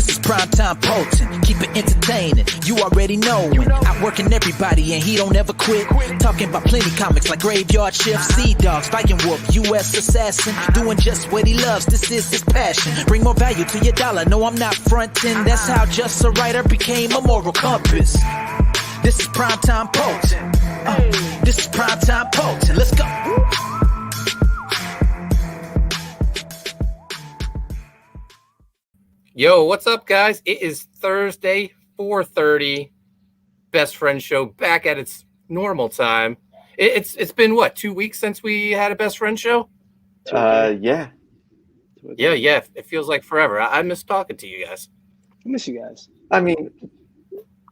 This is primetime potent, keep it entertaining. You already know when outworking everybody and he don't ever quit. Talking about plenty comics like Graveyard Shift, Sea Dogs, Viking Wolf, U.S. Assassin. Doing just what he loves, this is his passion. Bring more value to your dollar, no I'm not fronting. That's how Just a Writer became a moral compass. This is primetime potent. This is primetime potent. Let's go. Yo, what's up, guys? It is Thursday, 4:30. Best Friend Show back at its normal time. It's been what, 2 weeks since we had a Best Friend Show? Yeah. Yeah. It feels like forever. I miss talking to you guys. I miss you guys. I mean,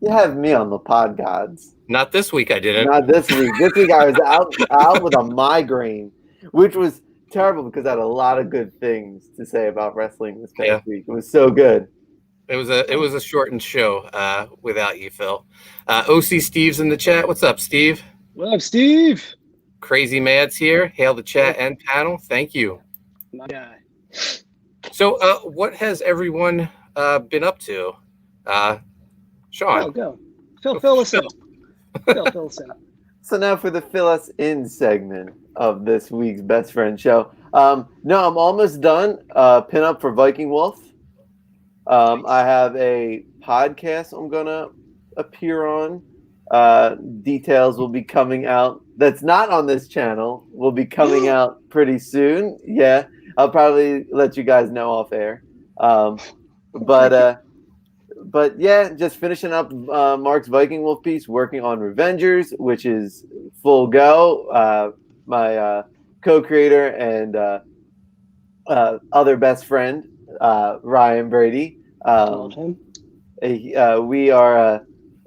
you have me on the pod gods. Not this week, I didn't. Not this week. This week I was out with a migraine, which was terrible because I had a lot of good things to say about wrestling this past week. It was so good. It was a shortened show without you, Phil. OC Steve's in the chat. What's up, Steve? What up, Steve? Crazy Mads here. Hail the chat and panel. Thank you. My guy. So, what has everyone been up to? Sean. Go. Fill us in. Fill us in. So now for the fill us in segment of this week's Best Friend Show. No, I'm almost done. Pin up for Viking Wolf. I have a podcast I'm gonna appear on. Details will be coming out. That's not on this channel. Will be coming out pretty soon. Yeah, I'll probably let you guys know off air. But yeah, just finishing up Mark's Viking Wolf piece, working on Revengers, which is full go. My co-creator and other best friend, Ryan Brady.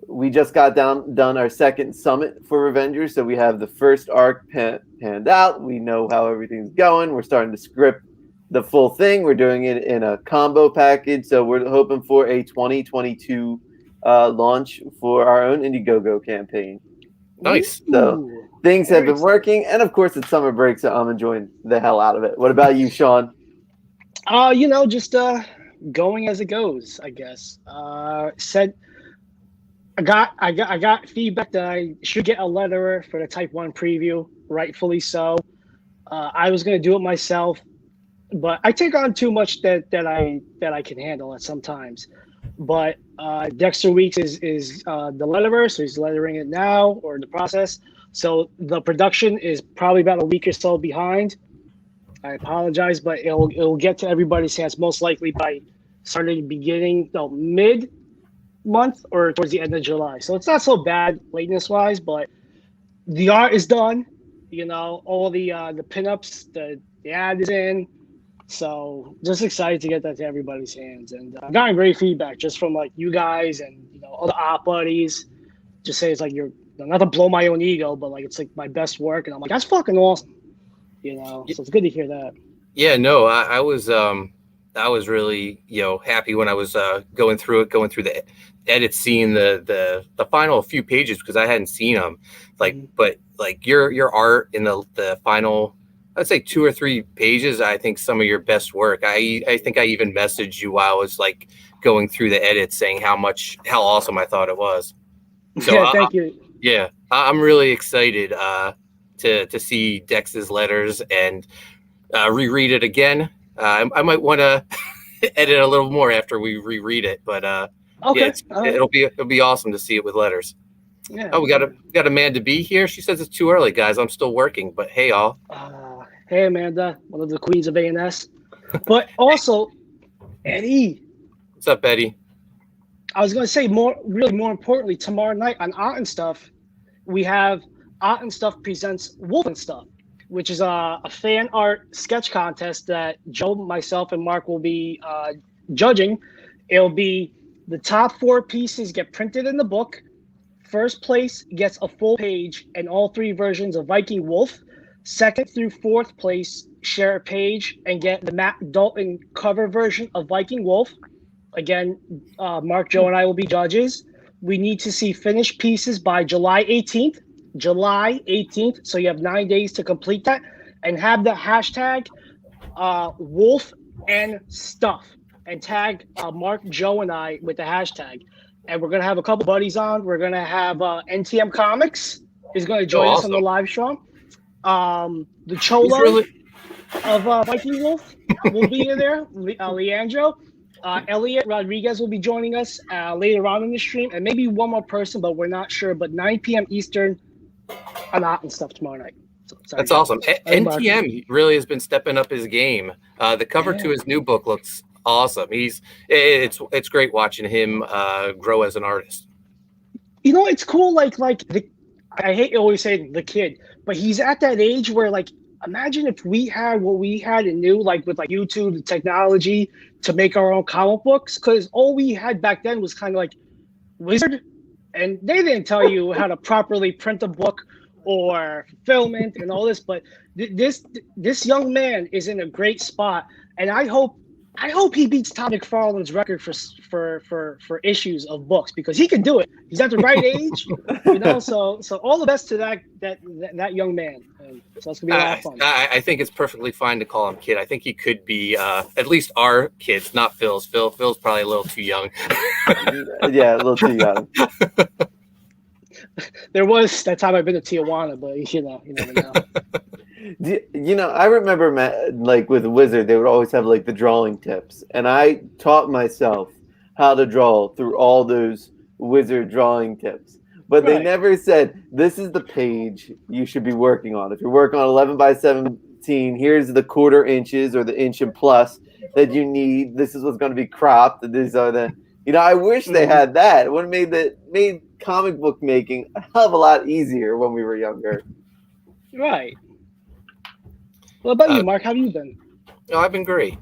We just got done our second summit for Revengers, so we have the first arc panned out. We know how everything's going. We're starting to script the full thing. We're doing it in a combo package, so we're hoping for a 2022 launch for our own Indiegogo campaign. Nice. So things have been working, and of course it's summer break, so I'm enjoying the hell out of it. What about you, Sean? Just going as it goes, I guess. I got feedback that I should get a letterer for the Type 1 preview, rightfully so. I was gonna do it myself, but I take on too much that I can handle at sometimes. But Dexter Weeks is the letterer, so he's lettering it now or in the process. So the production is probably about a week or so behind. I apologize, but it'll get to everybody's hands most likely by mid-month or towards the end of July. So it's not so bad lateness-wise, but the art is done. All the pinups, the ad is in. So just excited to get that to everybody's hands, and gotten great feedback just from like you guys and all the op buddies. Just say it's like you're not to blow my own ego, but like it's like my best work, and I'm like that's fucking awesome. So it's good to hear that. Yeah, no, I was really happy when I was going through the edit, seeing the final few pages because I hadn't seen them. But like your art in the final, I'd say 2 or 3 pages, I think some of your best work. I think I even messaged you while I was like going through the edit saying how awesome I thought it was. So yeah, thank you. Yeah, I'm really excited to see Dex's letters and reread it again. I might want to edit a little more after we reread it, but okay. It'll be awesome to see it with letters. Yeah. Oh, we got Amanda B here. She says it's too early, guys. I'm still working, but hey, all. Hey, Amanda, one of the queens of ANS. But also, Eddie. What's up, Eddie? I was going to say more importantly, tomorrow night on Art and Stuff, we have Art and Stuff presents Wolf and Stuff, which is a fan art sketch contest that Joe, myself, and Mark will be judging. It'll be the top 4 pieces get printed in the book. First place gets a full page and all 3 versions of Viking Wolf. Second through 4th place share a page and get the Matt Dalton cover version of Viking Wolf. Again, Mark, Joe, and I will be judges. We need to see finished pieces by July 18th. So you have 9 days to complete that and have the hashtag Wolf and Stuff. and tag Mark, Joe, and I with the hashtag. And we're gonna have a couple buddies on. We're gonna have NTM Comics is gonna join us on the live stream. The Cholo of Viking Wolf will be in there. Leandro. Elliot Rodriguez will be joining us later on in the stream, and maybe one more person, but we're not sure. But 9 p.m. Eastern on Art and Stuff tomorrow night. So, that's awesome. NTM really has been stepping up his game. The cover to his new book looks awesome. It's great watching him grow as an artist. You know, it's cool. I hate always saying the kid, but he's at that age where, like, imagine if we had what we had and knew, like with like YouTube, the technology to make our own comic books. Because all we had back then was kind of like Wizard, and they didn't tell you how to properly print a book or film it and all this. But this young man is in a great spot, and I hope he beats Todd McFarlane's record for issues of books, because he can do it. He's at the right age, you know. So all the best to that young man. And so it's gonna be a lot of fun. I think it's perfectly fine to call him kid. I think he could be at least our kids, not Phil's. Phil's probably a little too young. Yeah, a little too young. There was that time I've been to Tijuana, but you never know. You know, I remember like with Wizard, they would always have like the drawing tips, and I taught myself how to draw through all those Wizard drawing tips. But they never said, this is the page you should be working on. If you're working on 11 by 17, here's the 1/4 inches or the inch and plus that you need. This is what's going to be cropped. These are the, you know, I wish they had that. It would have made comic book making a hell of a lot easier when we were younger. Right. What about you, Mark? How have you been? No, I've been great.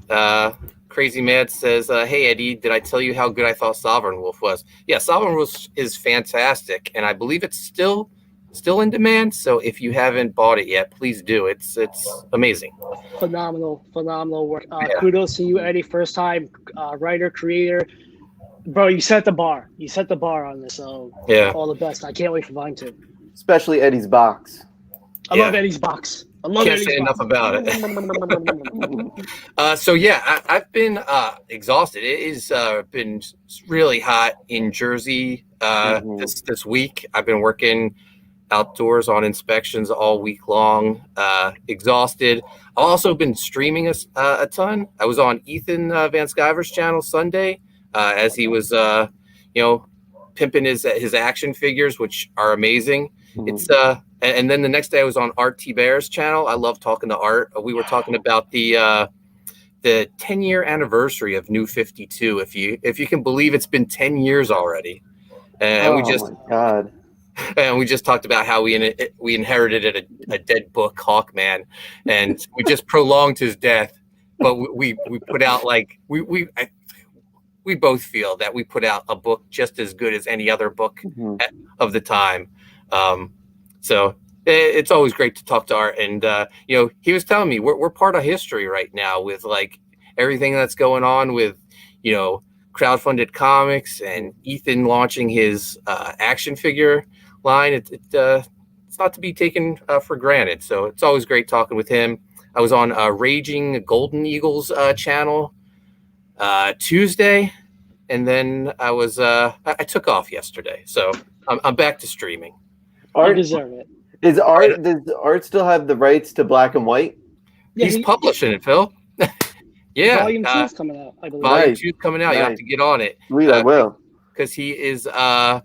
Crazy Mad says, hey, Eddie, did I tell you how good I thought Sovereign Wolf was? Yeah, Sovereign Wolf is fantastic, and I believe it's still in demand. So if you haven't bought it yet, please do. It's amazing. Phenomenal work. Kudos to you, Eddie. First time writer, creator. Bro, you set the bar. You set the bar on this. So yeah, all the best. I can't wait for Vine 2. Especially Eddie's box. I love Eddie's box. I love Can't say enough about it. So yeah, I've been exhausted. It has been really hot in Jersey this week. I've been working outdoors on inspections all week long. Exhausted. I've also been streaming a ton. I was on Ethan Van Sciver's channel Sunday as he was pimping his action figures, which are amazing. It's and then the next day I was on Art T. Bear's channel. I love talking to Art. We were talking about the 10-year anniversary of New 52. If you can believe it's been 10 years already, and my God. And we just talked about how we inherited a dead book, Hawkman, and we just prolonged his death. But we put out we both feel that we put out a book just as good as any other book of the time. So it's always great to talk to Art, and he was telling me we're part of history right now with like everything that's going on with crowdfunded comics and Ethan launching his action figure line. It's not to be taken for granted. So it's always great talking with him. I was on Raging Golden Eagles channel Tuesday, and then I took off yesterday. So I'm back to streaming. Art deserve it. Does Art still have the rights to Black and White? Yeah, he's publishing it, Phil. Yeah, Volume 2 is coming out, I believe. Volume 2 is coming out. Nice. You have to get on it. I will. Because he is. I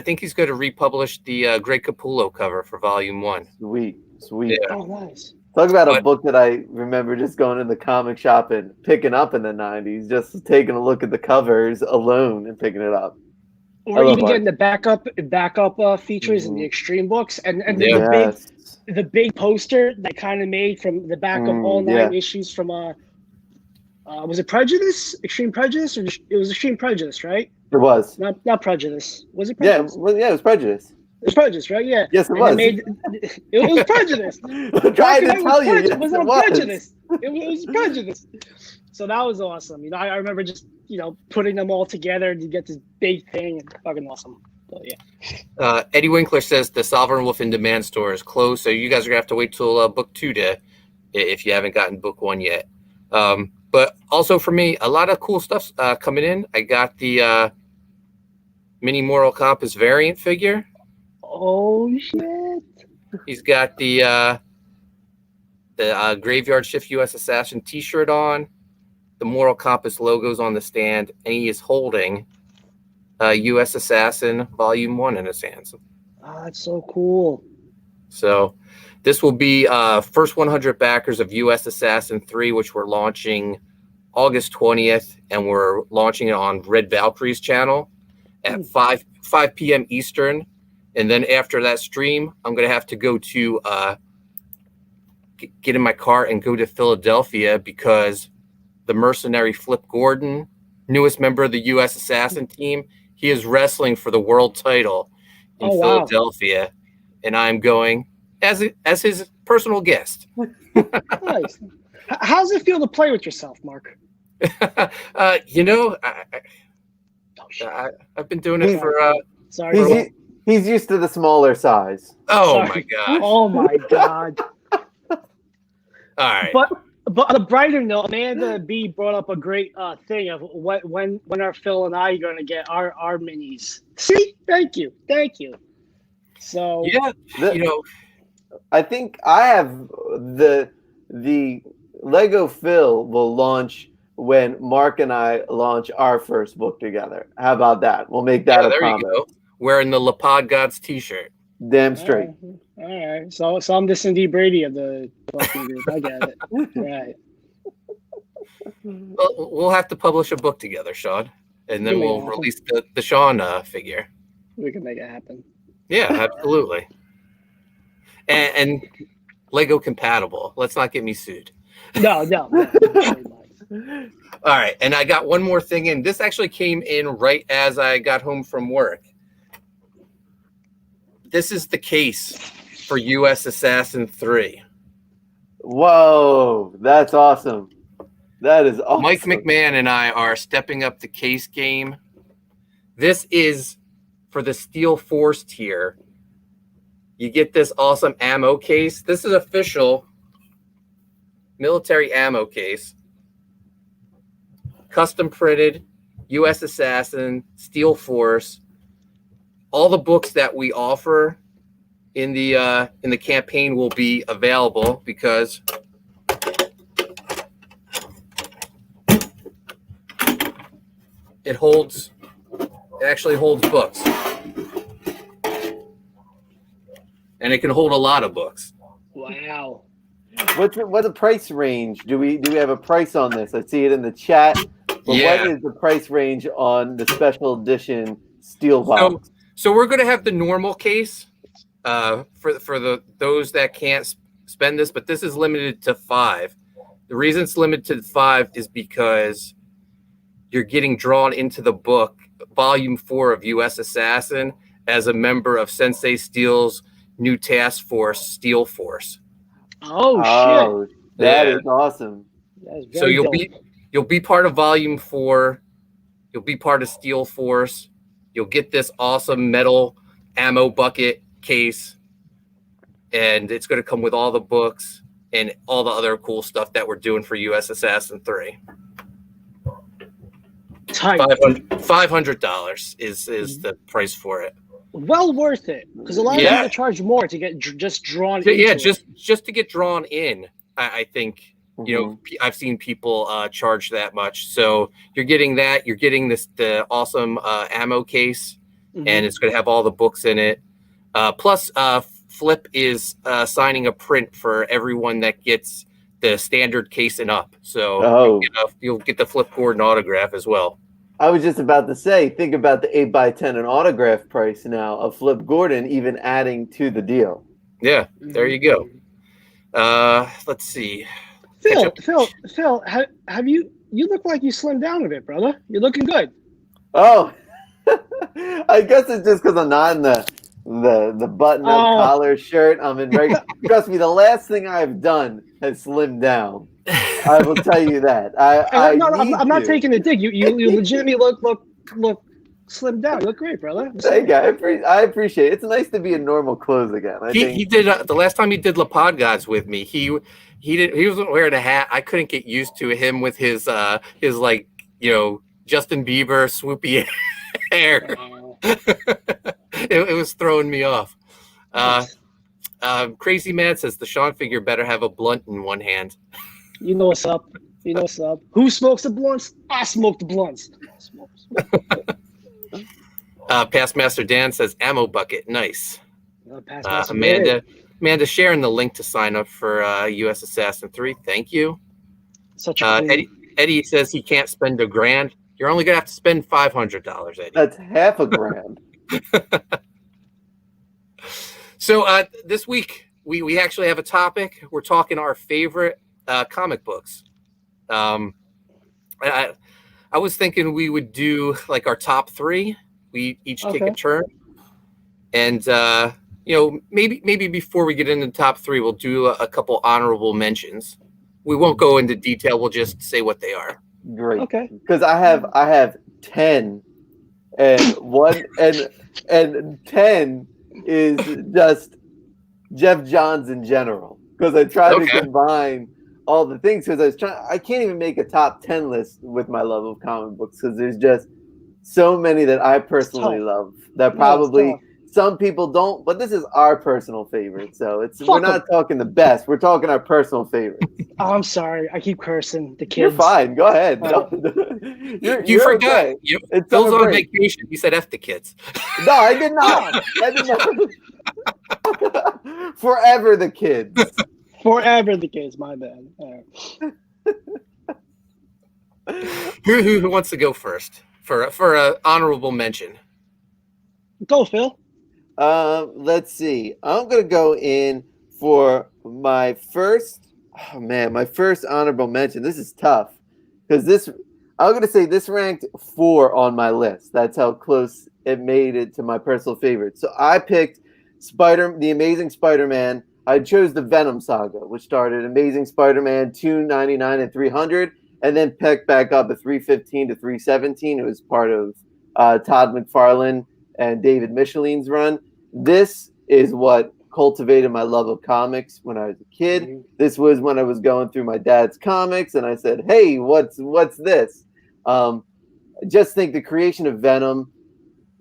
think he's going to republish the Greg Capullo cover for Volume 1. Sweet. Yeah. Oh, nice. Talk about a book that I remember just going in the comic shop and picking up in the 90s, just taking a look at the covers alone and picking it up. Or even getting the backup features in the Extreme books, and the big poster that kind of made from the back of all 9 issues from was it Prejudice? Extreme Prejudice, or it was Extreme Prejudice, right? It was not Prejudice. Was it Prejudice? Yeah, it was Prejudice. It was Prejudice, right? Yeah. Yes, it was. It was Prejudice. I'm trying to tell you, it was Prejudice. It was Prejudice. So that was awesome. I remember just putting them all together to get this big thing, and fucking awesome. So yeah. Eddie Winkler says the Sovereign Wolf in Demand store is closed, so you guys are gonna have to wait till book 2 if you haven't gotten book 1 yet. But But also for me, a lot of cool stuff coming in. I got the mini Mortal Compass variant figure. Oh shit! He's got the Graveyard Shift U.S. Assassin T-shirt on. The Mortal Compass logos on the stand, and he is holding U.S. Assassin Volume 1 in his hands. Oh, that's so cool. So this will be first 100 backers of U.S. Assassin 3, which we're launching August 20th, and we're launching it on Red Valkyrie's channel at 5 p.m. Eastern. And then after that stream, I'm going to have to go to get in my car and go to Philadelphia because the mercenary Flip Gordon, newest member of the U.S. Assassin team, he is wrestling for the world title in Philadelphia, and I'm going as his personal guest. Nice. How does it feel to play with yourself, Mark? I've been doing it for. Sorry. He's used to the smaller size. Oh Sorry. my god! Oh my god! All right. But on a brighter note, Amanda B brought up a great thing of when are Phil and I going to get our minis? See, thank you. So yeah, I think I have the Lego Phil will launch when Mark and I launch our first book together. How about that? We'll make that a there promise. you go. Wearing the Lapod Gods T-shirt. Damn straight. All right. So I'm the Cindy Brady of the fucking group. I get it. Right. Well, we'll have to publish a book together, Sean, and then we'll release the Sean figure. We can make it happen. Yeah, absolutely. And Lego compatible. Let's not get me sued. No. All right, and I got one more thing in. This actually came in right as I got home from work. This is the case for U.S. Assassin 3. Whoa, that's awesome. That is awesome. Mike McMahon and I are stepping up the case game. This is for the Steel Force tier. You get this awesome ammo case. This is official military ammo case. Custom printed, U.S. Assassin, Steel Force. All the books that we offer in the campaign will be available because it actually holds books. And it can hold a lot of books. Wow. What's the price range? Do we have a price on this? I see it in the chat. But Yeah. What is the price range on the special edition steel box? So we're going to have the normal case for those that can't spend this, but this is limited to 5. The reason it's limited to 5 is because you're getting drawn into the book, Volume 4 of U.S. Assassin, as a member of Sensei Steel's new task force, Steel Force. Oh shit! That is awesome. That is So you'll be part of Volume 4. You'll be part of Steel Force. You'll get this awesome metal ammo bucket case, and it's going to come with all the books and all the other cool stuff that we're doing for U.S. Assassin 3. tight. $500 is the price for it. Well worth it because a lot of people charge more to get just drawn. Yeah, into it. just to get drawn in. I think I've seen people charge that much. So you're getting that. You're getting the awesome ammo case, and it's going to have all the books in it. Plus, Flip is signing a print for everyone that gets the standard case and up. So you'll get the Flip Gordon autograph as well. I was just about to say, think about the 8x10 and autograph price now of Flip Gordon, even adding to the deal. Yeah, there you go. Let's see. Phil, have you look like you slimmed down a bit, brother? You're looking good. Oh, I guess it's just because I'm not in the button-up collar shirt. I'm in regular. Trust me, the last thing I've done has slimmed down. I will tell you that. I'm not taking a dig. You legitimately look slimmed down. You look great, brother. Thank you. I appreciate it. It's nice to be in normal clothes again. He did the last time he did Lapod Gods with me. He wasn't wearing a hat. I couldn't get used to him with his like, Justin Bieber swoopy hair. It was throwing me off. Crazy Mad says the Sean figure better have a blunt in one hand. You know what's up. You know what's up. Who smokes the blunts? I smoke the blunts. Past Master Dan says ammo bucket. Nice. Past Amanda sharing the link to sign up for US Assassin 3. Thank you. Such a Eddie says he can't spend $1,000. You're only gonna have to spend $500, Eddie. That's half a grand. So this week we actually have a topic. We're talking our favorite comic books. I was thinking we would do like our top 3. We each take a turn, and maybe before we get into the top 3, we'll do a couple honorable mentions. We won't go into detail. We'll just say what they are. Great. Okay. Because I have 10, and 10 is just Jeff Johns in general. Because I tried to combine all the things. Because I can't even make a top 10 list with my love of comic books. Because there's just so many that I personally love that probably some people don't. But this is our personal favorite. So we're not talking the best. We're talking our personal favorites. Oh, I'm sorry. I keep cursing the kids. You're fine. Go ahead. You forgot. Okay. Phil's on vacation. He said F the kids. No, I did not. Forever the kids. Forever the kids. My bad. All right. Who wants to go first for an honorable mention? Go, Phil. Let's see. I'm gonna go in for my first. Oh man, my first honorable mention. This is tough because I'm gonna say this ranked 4 on my list. That's how close it made it to my personal favorite. So I picked the Amazing Spider-Man. I chose the Venom saga, which started Amazing Spider-Man 299 and 300, and then picked back up at 315 to 317. It was part of Todd McFarlane and David Michelin's run. This is what cultivated my love of comics when I was a kid. Mm-hmm. This was when I was going through my dad's comics, and I said, "Hey, what's this?" Just think the creation of Venom,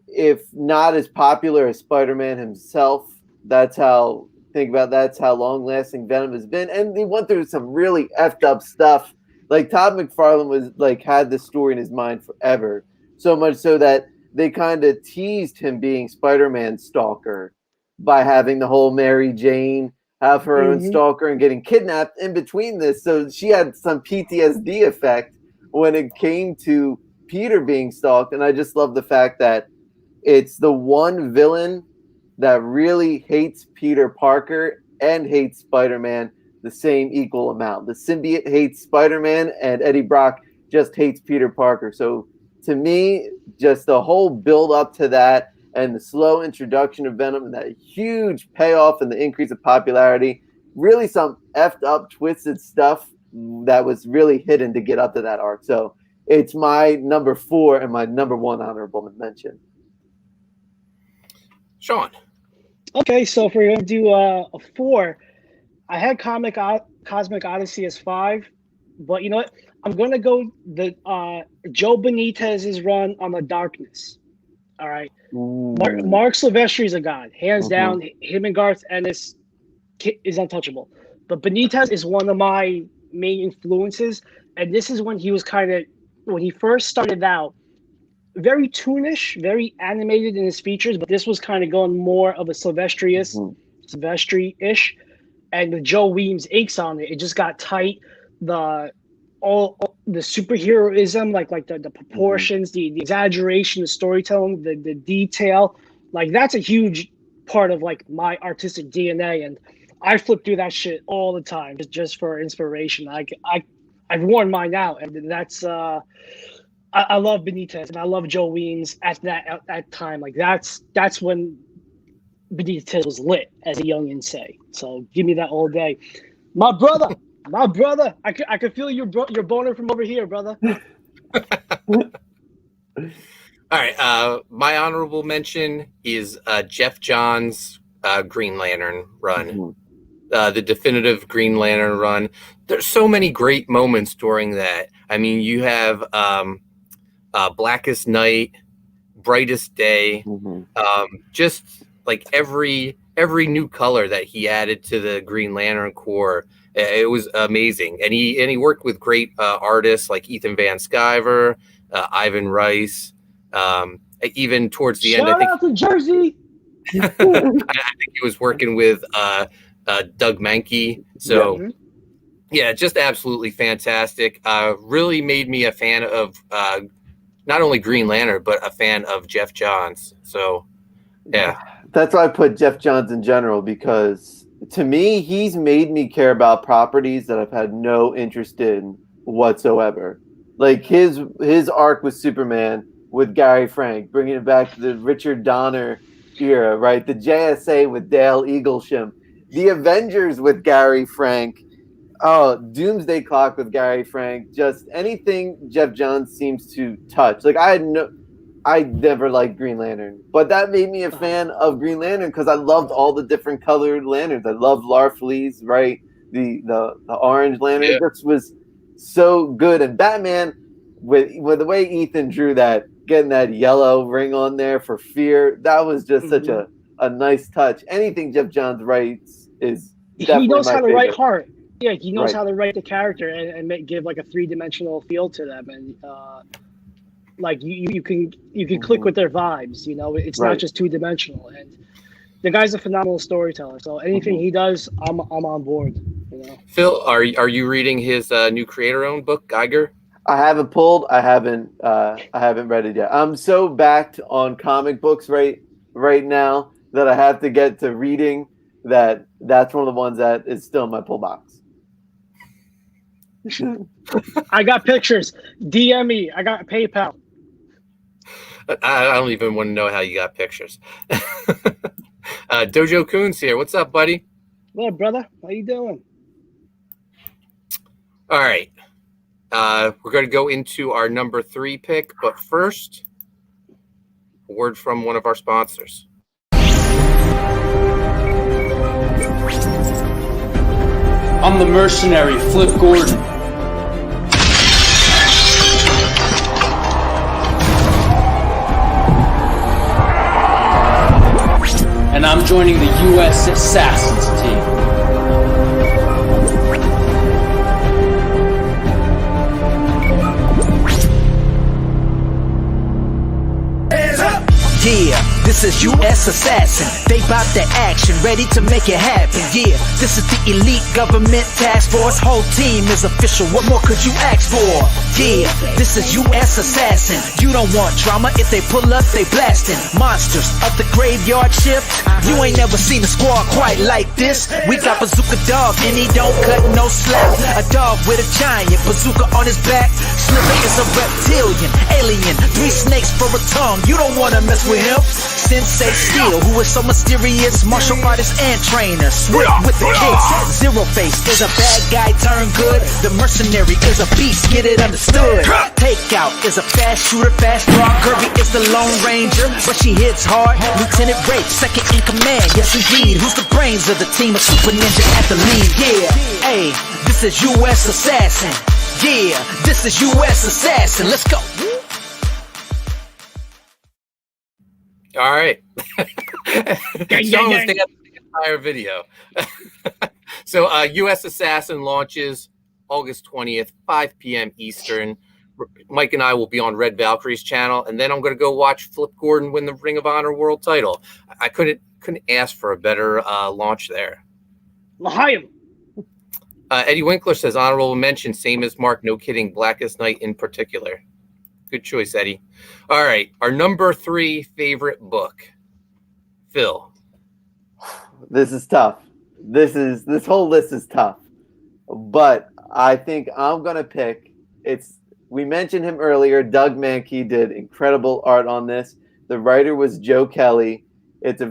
if not as popular as Spider-Man himself, that's how long-lasting Venom has been. And he went through some really effed up stuff. Like Todd McFarlane was had this story in his mind forever, so much so that they kind of teased him being Spider-Man's stalker by having the whole Mary Jane have her own stalker and getting kidnapped in between this. So she had some PTSD effect when it came to Peter being stalked. And I just love the fact that it's the one villain that really hates Peter Parker and hates Spider-Man the same equal amount. The symbiote hates Spider-Man and Eddie Brock just hates Peter Parker. So to me, just the whole build up to that and the slow introduction of Venom and that huge payoff and the increase of popularity, really some effed up, twisted stuff that was really hidden to get up to that arc. So it's my number 4 and my number 1 honorable mention. Sean. Okay, so if we're going to do a 4, I had Cosmic Odyssey as 5, but you know what? I'm going to go the Joe Benitez's run on The Darkness. All right. Mark Silvestri is a god. Hands down, him and Garth Ennis is untouchable. But Benitez is one of my main influences. And this is when he was when he first started out, very toonish, very animated in his features, but this was kind of going more of a Silvestri-ish. And the Joe Weems inks on it, it just got tight. All the superheroism, like the proportions, the exaggeration, the storytelling, the detail, like that's a huge part of like my artistic DNA, and I flip through that shit all the time just for inspiration. I've worn mine out, and that's I love Benitez and I love Joe Weems at that time. Like that's when Benitez was lit, as the youngins say. So give me that all day, my brother. My brother, I could feel your boner from over here, brother. All right, my honorable mention is Jeff Johns' Green Lantern run. the definitive Green Lantern run. There's so many great moments during that. I mean, you have Blackest Night, Brightest Day, just like every new color that he added to the Green Lantern Corps. It was amazing, and he worked with great artists like Ethan Van Sciver, Ivan Rice. Even towards the end, Shout out to Jersey. I think he was working with Doug Mankey. So yeah, just absolutely fantastic. Really made me a fan of not only Green Lantern, but a fan of Jeff Johns. So yeah. That's why I put Jeff Johns in general, because to me, he's made me care about properties that I've had no interest in whatsoever. Like his arc with Superman with Gary Frank, bringing it back to the Richard Donner era, right? The JSA with Dale Eaglesham, the Avengers with Gary Frank, Doomsday Clock with Gary Frank, just anything Jeff Johns seems to touch. Like I never liked Green Lantern, but that made me a fan of Green Lantern because I loved all the different colored lanterns. I loved Larfleeze, right? The orange lantern. Yeah. This was so good. And Batman, with the way Ethan drew that, getting that yellow ring on there for Fear, that was just such a nice touch. Anything Jeff Johns writes is He knows how to write favorite. heart. Yeah, he knows Right. how to write the character and give like a 3-dimensional feel to them, and like you can click with their vibes. You know, it's Right. not just 2-dimensional. And the guy's a phenomenal storyteller. So anything he does, I'm on board. You know, Phil, are you reading his new creator-owned book, Geiger? I haven't pulled. I haven't read it yet. I'm so backed on comic books right now that I have to get to reading. That's one of the ones that is still in my pull box. I got pictures. DM me. I got PayPal. I don't even want to know how you got pictures. Dojo Coons here. What's up, buddy? What, brother? How you doing? All right. We're going to go into our number 3 pick, but first, a word from one of our sponsors. I'm the mercenary, Flip Gordon. And I'm joining the U.S. Assassins team. Yeah, this is U.S. Assassin. They bout the action, ready to make it happen. Yeah, this is the elite government task force. Whole team is official. What more could you ask for? Yeah, this is U.S. Assassin. You don't want drama. If they pull up, they blasting. Monsters of the graveyard shift. You ain't never seen a squad quite like this. We got Bazooka Dog, and he don't cut no slack. A dog with a giant bazooka on his back. Sliver is a reptilian, alien. 3 snakes for a tongue. You don't wanna mess with him. Sensei Steel, who is so mysterious, martial artist and trainer, swift with the kicks. Zero Face is a bad guy turned good. The mercenary is a beast, get it understood. Takeout is a fast shooter, fast draw. Kirby is the Lone Ranger, but she hits hard. Lieutenant Rafe, second in command, yes indeed. Who's the brains of the team? A super ninja at the lead. Yeah, hey, this is U.S. Assassin. Yeah, this is U.S. Assassin. Let's go. All right. Sean was staying up the entire video. So U.S. Assassin launches August 20th, 5 p.m. Eastern. Mike and I will be on Red Valkyrie's channel, and then I'm going to go watch Flip Gordon win the Ring of Honor World title. I couldn't ask for a better launch there. L'chaim. Eddie Winkler says, honorable mention, same as Mark, no kidding, Blackest Night in particular. Good choice, Eddie. All right, our number 3 favorite book. Phil. This is tough. This whole list is tough. But I think I'm gonna pick. We mentioned him earlier. Doug Mankey did incredible art on this. The writer was Joe Kelly. It's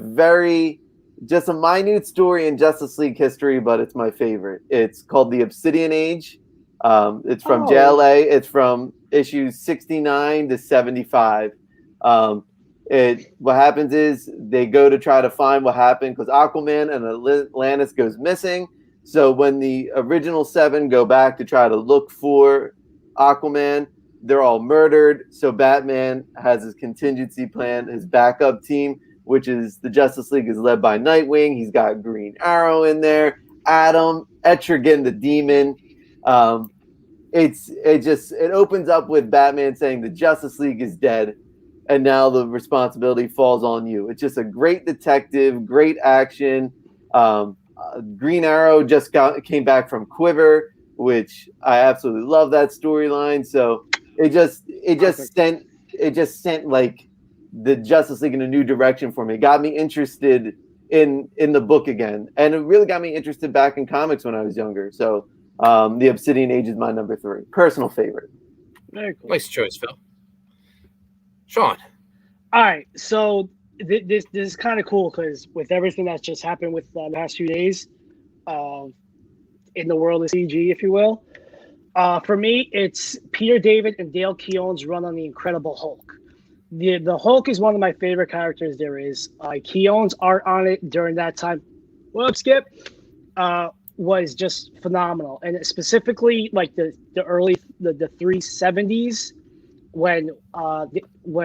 just a minute story in Justice League history, but it's my favorite. It's called The Obsidian Age. It's from JLA. It's from issues 69 to 75. What happens is they go to try to find what happened because Aquaman and Atlantis goes missing. So when the original 7 go back to try to look for Aquaman, they're all murdered. So Batman has his contingency plan, his backup team, which is the Justice League is led by Nightwing. He's got Green Arrow in there, Atom, Etrigan the Demon. It opens up with Batman saying the Justice League is dead, and now the responsibility falls on you. It's just a great detective, great action. Green Arrow just came back from Quiver, which I absolutely love that storyline. So it just sent like the Justice League in a new direction for me. It got me interested in the book again, and it really got me interested back in comics when I was younger. So the Obsidian Age is my number 3, personal favorite. Very cool. Nice choice, Phil. Sean. All right, so this is kind of cool because with everything that's just happened with the past few days, in the world of CG, if you will, for me it's Peter David and Dale Keown's run on the Incredible Hulk. The Hulk is one of my favorite characters there is. Keown's art on it during that time, Skip, was just phenomenal, and specifically like the early the 370s. When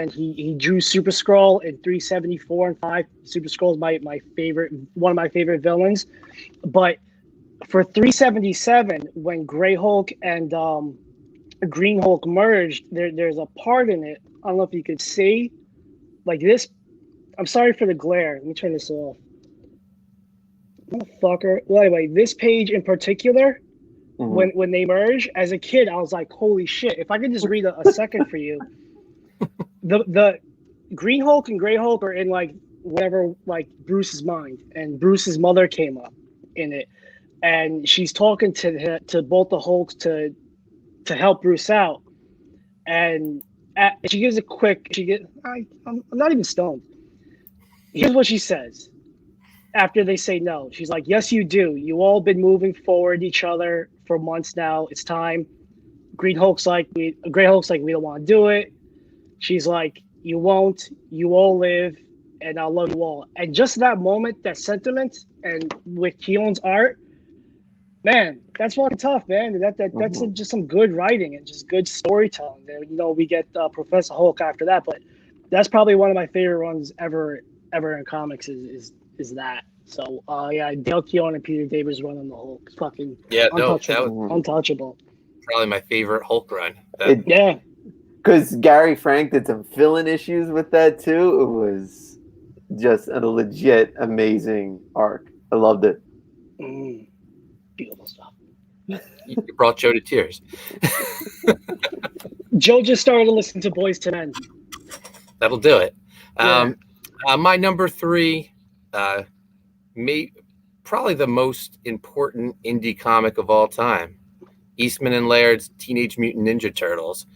he drew Super Skrull in 374 and 5, Super Skrull is one of my favorite villains. But for 377, when Grey Hulk and Green Hulk merged, there's a part in it. I don't know if you could see, like this. I'm sorry for the glare. Let me turn this off. Motherfucker. Well, anyway, this page in particular. When they merge, as a kid, I was like, holy shit. If I could just read a second for you. The Green Hulk and Grey Hulk are in like whatever, like Bruce's mind. And Bruce's mother came up in it. And she's talking to both the Hulks to help Bruce out. And she gives a quick, I'm not even stoned. Here's what she says. After they say no, she's like, yes, you do. You all been moving forward each other for months now. It's time. Grey Hulk's like, we don't want to do it. She's like, you won't. You all live, and I'll love you all. And just that moment, that sentiment, and with Keown's art, man, that's fucking tough, man. That's just some good writing and just good storytelling. We get Professor Hulk after that, but that's probably one of my favorite runs ever in comics is that. So Dale Keown and Peter David's run on the Hulk. It's fucking untouchable. Probably my favorite Hulk run. Because Gary Frank did some fill-in issues with that too. It was just a legit amazing arc. I loved it. Beautiful stuff. You brought Joe to tears. Joe just started to listen to Boys to Men. That'll do it. My number 3, probably the most important indie comic of all time, Eastman and Laird's Teenage Mutant Ninja Turtles.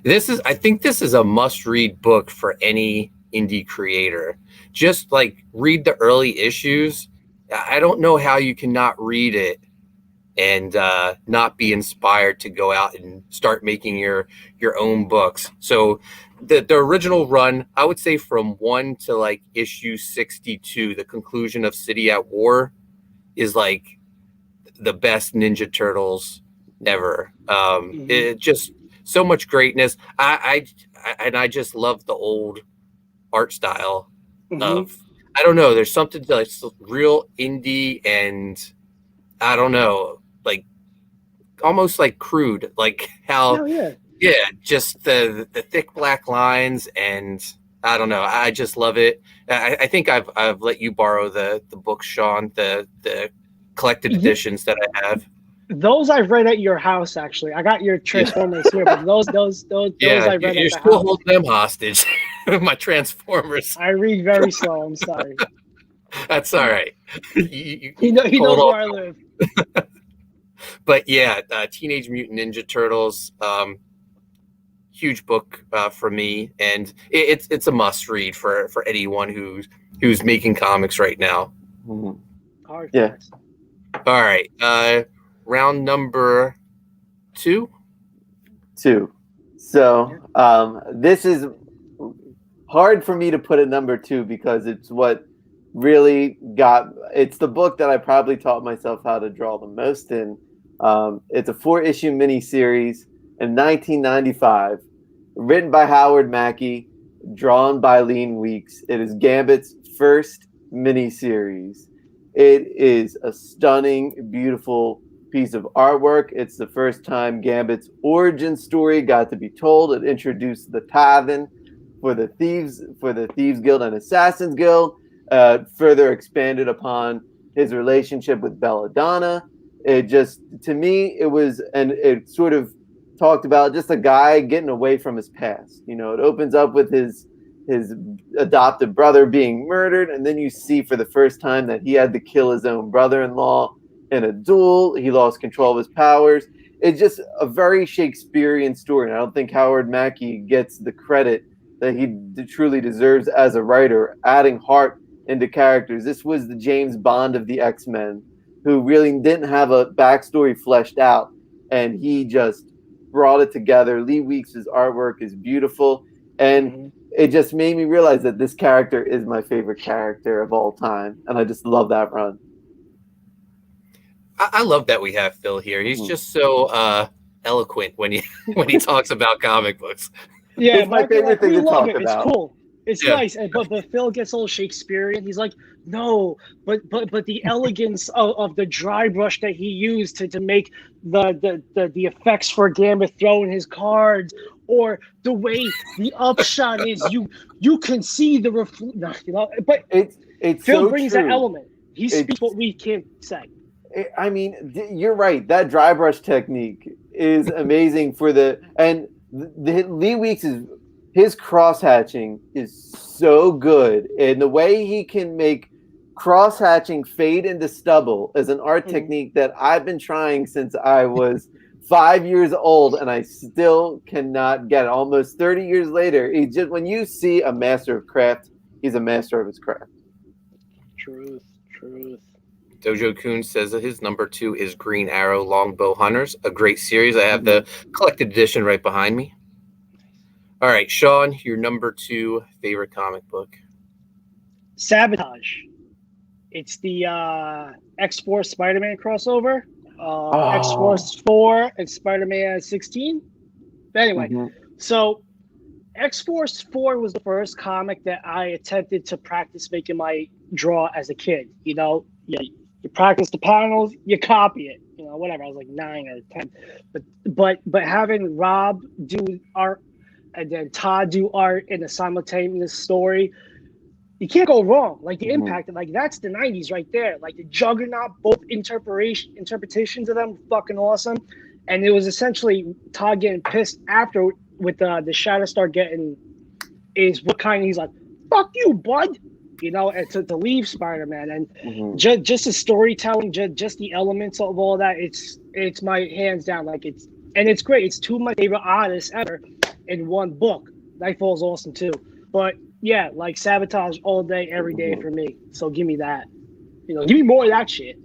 I think this is a must-read book for any indie creator. Just like read the early issues. I don't know how you cannot read it and not be inspired to go out and start making your own books. So the original run, I would say from 1 to like issue 62, the conclusion of City at War, is like the best Ninja Turtles ever. It just so much greatness. I just love the old art style of, I don't know, there's something like real indie and I don't know, like almost like crude, like how just the thick black lines, and I don't know, I just love it. I think I've let you borrow the book, Sean, the collected editions that I have. Those I've read at your house. Actually, I got your Transformers here, but those I read. You're still holding them hostage. My Transformers. I read very slow. I'm sorry. That's all right. He knows where I live. But yeah, Teenage Mutant Ninja Turtles, huge book for me, and it's a must read for anyone who's making comics right now. Yeah. All right. Round number 2. So this is hard for me to put a number 2 because it's what really it's the book that I probably taught myself how to draw the most in. It's a 4-issue miniseries in 1995, written by Howard Mackie, drawn by Lean Weeks. It is Gambit's first miniseries. It is a stunning, beautiful piece of artwork. It's the first time Gambit's origin story got to be told. It introduced the Tithen for the Thieves Guild and Assassins Guild. Further expanded upon his relationship with Belladonna. It just, to me, it sort of talked about just a guy getting away from his past. You know, it opens up with his adopted brother being murdered, and then you see for the first time that he had to kill his own brother-in-law in a duel. He lost control of his powers. It's just a very Shakespearean story, and I don't think Howard Mackie gets the credit that he truly deserves as a writer, adding heart into characters. This was the James Bond of the X-Men, who really didn't have a backstory fleshed out, and he just brought it together. Lee Weeks' artwork is beautiful, and it just made me realize that this character is my favorite character of all time, and I just love that run. I love that we have Phil here. He's just so eloquent when he talks about comic books. Yeah, It's my favorite thing we to love talk it. about. It's cool. It's Yeah. nice, but Phil gets all Shakespearean. He's like, no, but the elegance of the dry brush that he used to make the effects for Gambit throwing his cards, or the way the upshot is, you can see the But It's Phil so brings true. that element. He speaks what we can't say. I mean, you're right. That dry brush technique is amazing and Lee Weeks his cross hatching is so good, and the way he can make cross hatching fade into stubble is an art technique that I've been trying since I was 5 years old, and I still cannot get it. Almost 30 years later, when you see a master of craft, he's a master of his craft. Truth. Dojo Kun says that his number 2 is Green Arrow Longbow Hunters, a great series. I have the collected edition right behind me. All right, Sean, your number 2 favorite comic book. Sabotage. It's the X-Force Spider-Man crossover. X-Force 4 and Spider-Man 16. But anyway, so X-Force 4 was the first comic that I attempted to practice making my draw as a kid. You know, you practice the panels, you copy it. You know, whatever. I was like 9 or 10. But having Rob do art and then Todd do art in a simultaneous story, you can't go wrong. Like the impact, like that's the 90s right there. Like the Juggernaut, both interpretations of them, fucking awesome. And it was essentially Todd getting pissed after with the Shatterstar getting is what kind of, he's like, fuck you, bud. You know, and to leave Spider-Man, and just the storytelling, just the elements of all that, it's my hands down. Like it's great. It's 2 of my favorite artists ever in one book. Nightfall's awesome too. But yeah, like Sabotage all day, every day for me. So give me that. You know, give me more of that shit.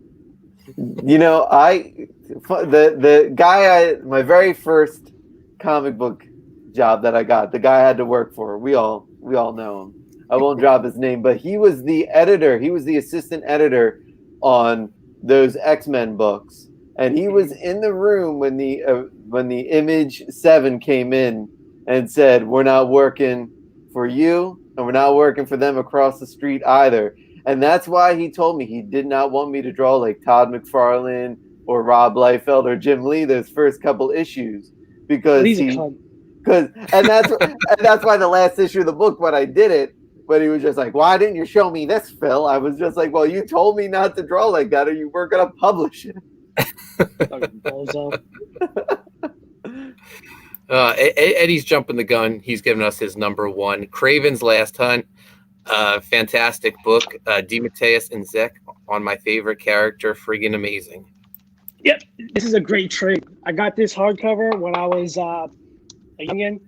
You know, the guy my very first comic book job that I got, the guy I had to work for, we all know him. I won't drop his name, but he was the editor. He was the assistant editor on those X-Men books, and he was in the room when the Image 7 came in and said, "We're not working for you, and we're not working for them across the street either." And that's why he told me he did not want me to draw like Todd McFarlane or Rob Liefeld or Jim Lee those first couple issues, because that's why the last issue of the book, when I did it, but he was just like, "Why didn't you show me this, Phil?" I was just like, "Well, you told me not to draw like that, or you weren't going to publish it." Eddie's jumping the gun. He's giving us his number 1, Craven's Last Hunt. Fantastic book. DeMatteis and Zek on my favorite character. Friggin' amazing. Yep, this is a great trade. I got this hardcover when I was a youngin'.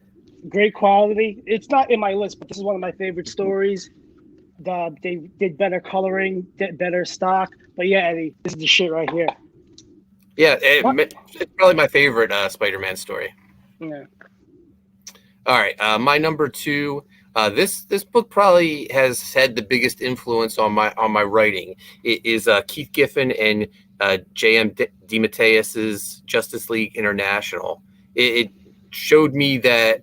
Great quality. It's not in my list, but this is one of my favorite stories. They did better coloring, did better stock. But yeah, Eddie, this is the shit right here. Yeah, it's probably my favorite Spider-Man story. Yeah. All right, my number 2, This book probably has had the biggest influence on my writing. It is Keith Giffen and J.M. DeMatteis's Justice League International. It showed me that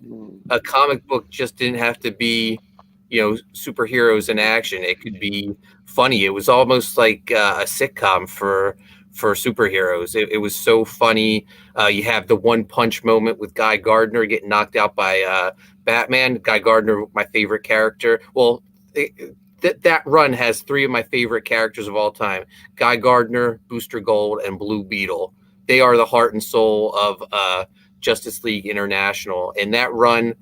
a comic book just didn't have to be, superheroes in action. It could be funny. It was almost like a sitcom for superheroes. It was so funny. You have the one punch moment with Guy Gardner getting knocked out by Batman. Guy Gardner, my favorite character. Well, that run has three of my favorite characters of all time: Guy Gardner, Booster Gold, and Blue Beetle. They are the heart and soul of Justice League International. And that run,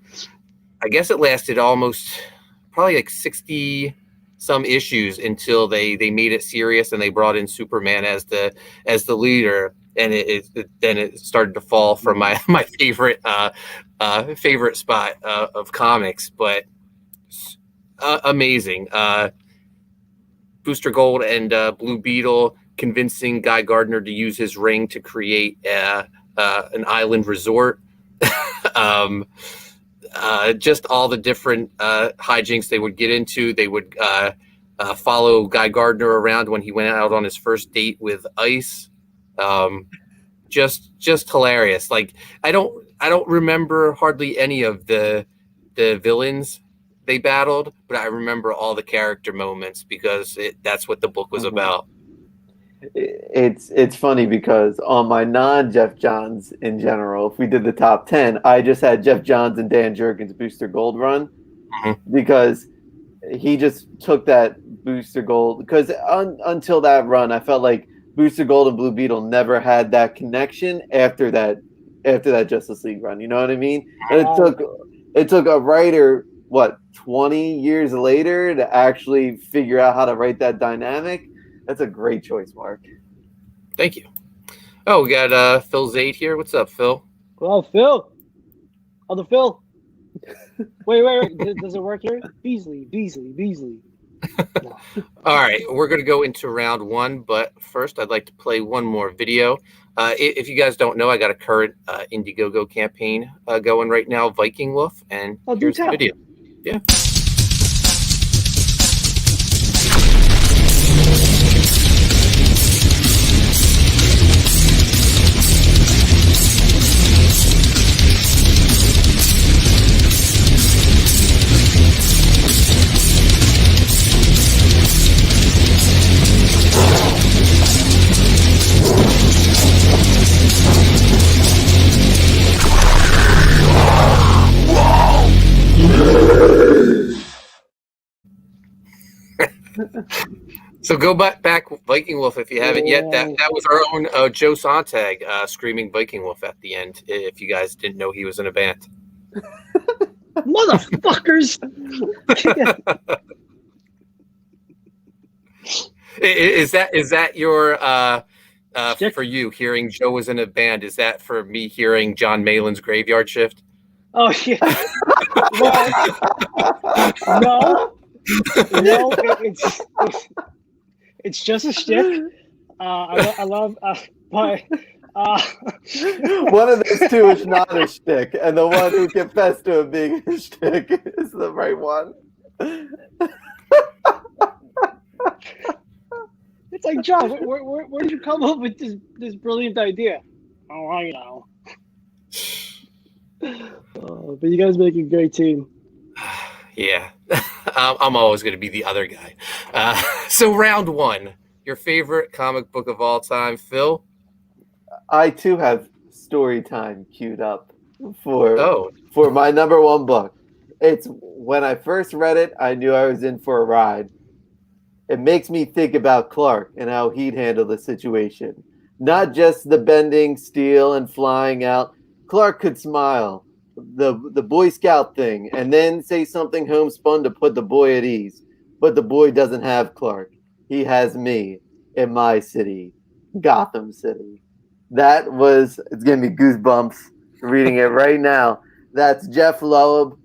I guess it lasted probably like 60 some issues until they made it serious and they brought in Superman as the leader, and then it started to fall from my favorite favorite spot of comics. But amazing. Booster Gold and Blue Beetle convincing Guy Gardner to use his ring to create an island resort. Just all the different hijinks they would get into. They would follow Guy Gardner around when he went out on his first date with Ice. Just hilarious. Like I don't remember hardly any of the villains they battled, but I remember all the character moments because that's what the book was about. It's funny because on my non-Jeff Johns in general, if we did the top 10, I just had Jeff Johns and Dan Jurgens Booster Gold run, because he just took that Booster Gold, because until that run, I felt like Booster Gold and Blue Beetle never had that connection after that Justice League run. You know what I mean? And it took a writer 20 years later to actually figure out how to write that dynamic. That's a great choice, Mark. Thank you. Oh, we got Phil Zaid here. What's up, Phil? Well, Phil. Other Phil. Wait. Does it work here? Beasley. No. All right, we're going to go into round one, but first I'd like to play one more video. If you guys don't know, I got a current Indiegogo campaign going right now, Viking Wolf, and here's the video. Yeah. So go back Viking Wolf if you haven't yet. That was our own Joe Sontag screaming Viking Wolf at the end, if you guys didn't know he was in a band. Motherfuckers! Is that your for you hearing Joe was in a band? Is that for me hearing John Malin's Graveyard Shift? Oh yeah. Well, no, it's just a shtick. I love, but one of those two is not a shtick, and the one who confessed to it being a shtick is the right one. It's like, John, where did you come up with this brilliant idea? Oh, I know. But you guys make a great team. Yeah, I'm always going to be the other guy. So round one, your favorite comic book of all time, Phil? I too have story time queued up for my number one book. It's when I first read it, I knew I was in for a ride. It makes me think about Clark and how he'd handle the situation. Not just the bending steel and flying out. Clark could smile, the Boy Scout thing, and then say something homespun to put the boy at ease. But the boy doesn't have Clark. He has me in my city, Gotham City. It's giving me goosebumps reading it right now. That's Jeff Loeb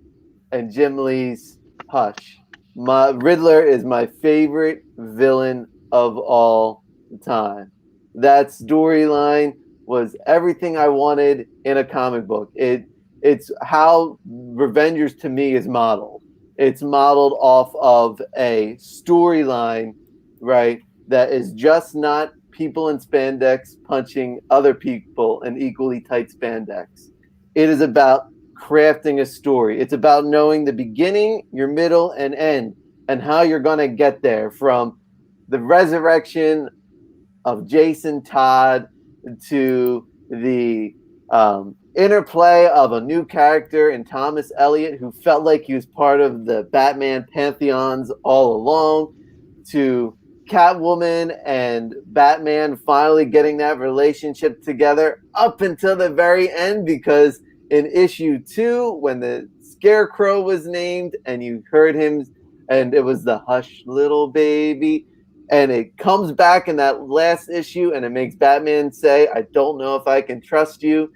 and Jim Lee's Hush. Riddler is my favorite villain of all time. That storyline was everything I wanted in a comic book. It's how Revengers to me is modeled. It's modeled off of a storyline, right, that is just not people in spandex punching other people in equally tight spandex. It is about crafting a story. It's about knowing the beginning, your middle, and end, and how you're going to get there, from the resurrection of Jason Todd to the interplay of a new character in Thomas Elliott, who felt like he was part of the Batman pantheons all along, to Catwoman and Batman finally getting that relationship together up until the very end, because in issue 2, when the Scarecrow was named and you heard him and it was the hush little baby, and it comes back in that last issue and it makes Batman say, I don't know if I can trust you.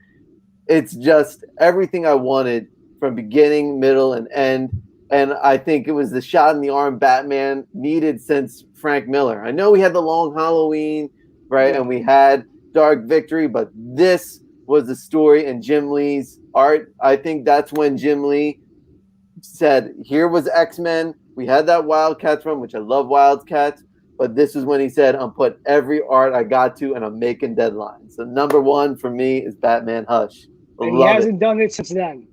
It's just everything I wanted from beginning, middle, and end. And I think it was the shot in the arm Batman needed since Frank Miller. I know we had the Long Halloween, right? And we had Dark Victory, but this was the story in Jim Lee's art. I think that's when Jim Lee said, here was X-Men. We had that Wildcats run, which I love Wildcats. But this is when he said, I'm putting every art I got to, and I'm making deadlines. So number 1 for me is Batman Hush. And he hasn't done it since then.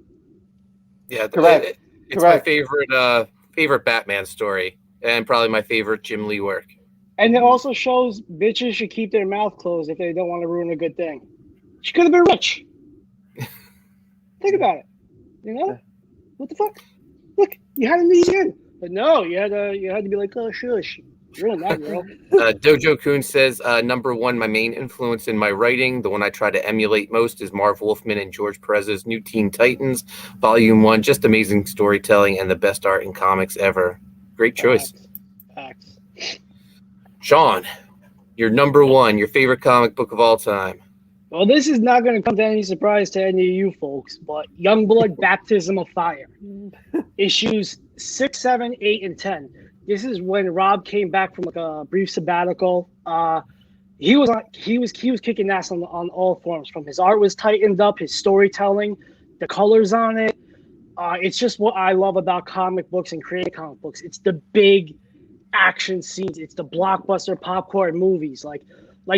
Yeah, correct. It's my favorite Batman story, and probably my favorite Jim Lee work. And it also shows bitches should keep their mouth closed if they don't want to ruin a good thing. She could have been rich. Think about it. You know? What the fuck? Look, you had to meet in. But no, you had to be like, oh, shush. Ruin that, girl. Dojo Kun says, number 1, my main influence in my writing, the one I try to emulate most, is Marv Wolfman and George Perez's New Teen Titans, Volume 1. Just amazing storytelling and the best art in comics ever. Great choice. Facts. Sean, your number 1, your favorite comic book of all time. Well, this is not going to come to any surprise to any of you folks, but Youngblood Baptism of Fire. Issues 6, 7, 8, and 10. This is when Rob came back from like a brief sabbatical. He was kicking ass on all forms. From his art was tightened up, his storytelling, the colors on it. It's just what I love about comic books and creating comic books. It's the big action scenes. It's the blockbuster popcorn movies. Like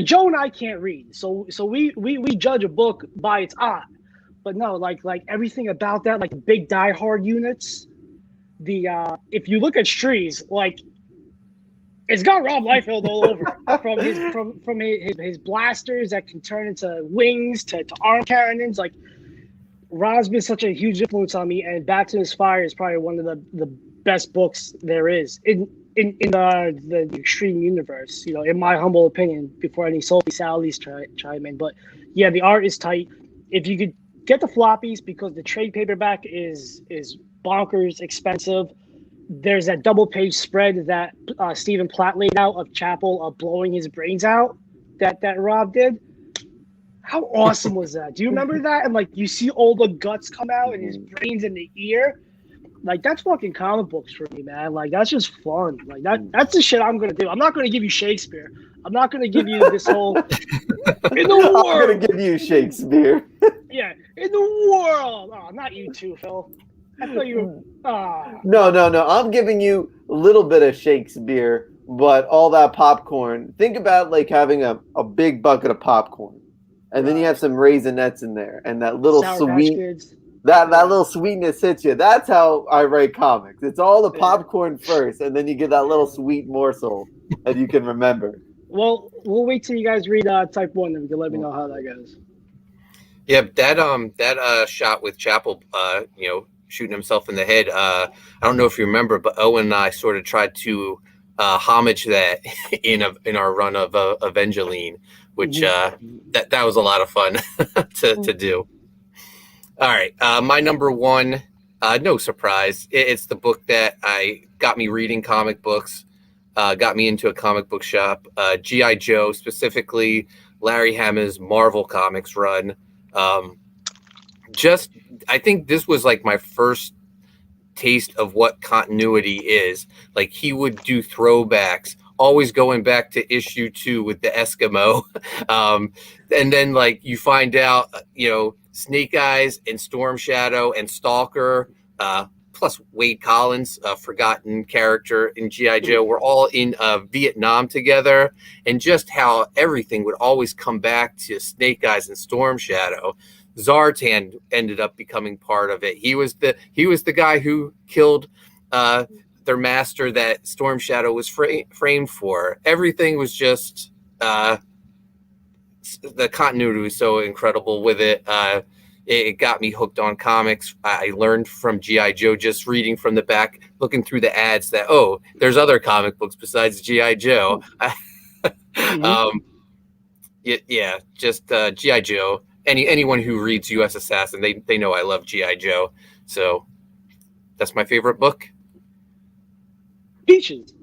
Joe and I can't read, so we judge a book by its art. But no, like everything about that, like the big Die Hard units. If you look at Streets, like it's got Rob Liefeld all over from his blasters that can turn into wings to arm cannons. Like Rob's been such a huge influence on me, and Baptism of Fire is probably one of the best books there is in the Extreme universe. You know, in my humble opinion, before any Sophie Sally's chime in. But yeah, the art is tight. If you could get the floppies, because the trade paperback is bonkers expensive. There's that double page spread that Stephen Platt laid out of Chapel blowing his brains out that Rob did. How awesome was that? Do you remember that? And like you see all the guts come out and his brains in the ear. Like that's fucking comic books for me, man. Like that's just fun. Like that's the shit I'm gonna do. I'm not gonna give you Shakespeare. I'm not gonna give you this whole in the world. I'm gonna give you Shakespeare. Yeah, in the world. Oh, not you too, Phil. I thought you were. No. I'm giving you a little bit of Shakespeare, but all that popcorn. Think about like having a big bucket of popcorn, and then you have some Raisinets in there, and that little sweet. That little sweetness hits you. That's how I write comics. It's all the popcorn first, and then you get that little sweet morsel that you can remember. Well, we'll wait till you guys read Type 1, and you can let me know how that goes. Yeah, that shot with Chapel, shooting himself in the head. I don't know if you remember, but Owen and I sort of tried to homage that in our run of Evangeline, which that was a lot of fun to do. All right, my number 1, no surprise. It's the book that got me reading comic books, got me into a comic book shop. G.I. Joe, specifically Larry Hama's Marvel Comics run. I think this was like my first taste of what continuity is. Like he would do throwbacks, always going back to issue 2 with the Eskimo. And then like you find out, Snake Eyes and Storm Shadow and Stalker plus Wade Collins, a forgotten character in G.I. Joe. We're all in Vietnam together, and just how everything would always come back to Snake Eyes and Storm Shadow. Zartan ended up becoming part of it. He was the guy who killed their master that Storm Shadow was framed for. Everything was just the continuity was so incredible with it. It got me hooked on comics. I learned from G.I. Joe just reading from the back, looking through the ads that, oh, there's other comic books besides G.I. Joe. Just G.I. Joe. Anyone who reads U.S. Assassin, they know I love G.I. Joe. So that's my favorite book. Peaches.